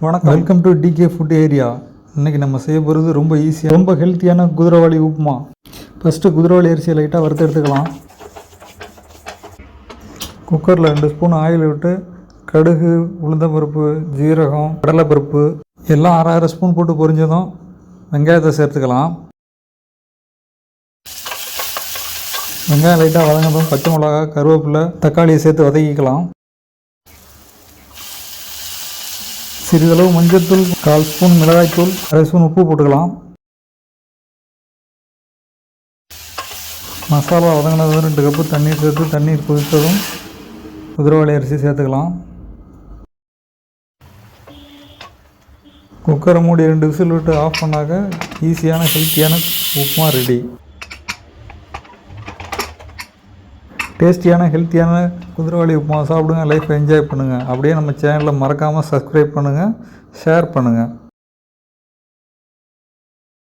வணக்கம், welcome to DK food area. இன்றைக்கி நம்ம செய்ய போகிறது ரொம்ப ஈஸியாக ரொம்ப ஹெல்த்தியான குதிரைவாளி உப்புமா. ஃபஸ்ட்டு குதிரைவாளி அரிசியை லைட்டாக வறுத்து எடுத்துக்கலாம். குக்கரில் 2 ஸ்பூன் ஆயில் விட்டு கடுகு, உளுந்தம்பருப்பு, ஜீரகம், கடலைப்பருப்பு எல்லாம் அரை ஸ்பூன் போட்டு பொரிஞ்சதும் வெங்காயத்தை சேர்த்துக்கலாம். வெங்காயம் லைட்டாக வதங்கதும் பச்சை மிளகா, கருவேப்பிலை, தக்காளியை சேர்த்து வதக்கிக்கலாம். சிறிதளவு மஞ்சள்தூள், 1/4 ஸ்பூன் மிளகாய்த்தூள், அரை ஸ்பூன் உப்பு போட்டுக்கலாம். மசாலா வதங்கினதும் 2 கப்பு தண்ணீர் சேர்த்து தண்ணீர் கொதித்ததும் குதிரைவாளி அரிசி சேர்த்துக்கலாம். குக்கரை மூடி 2 விசில் விட்டு ஆஃப் பண்ணாக்க ஈஸியான ஹெல்த்தியான உப்புமா ரெடி. டேஸ்டியான ஹெல்த்தியான குதிரைவாளி உப்புமா சாப்பிடுங்க, லைஃப்பை என்ஜாய் பண்ணுங்கள். அப்படியே நம்ம சேனலை மறக்காமல் சப்ஸ்கிரைப் பண்ணுங்கள், ஷேர் பண்ணுங்கள்.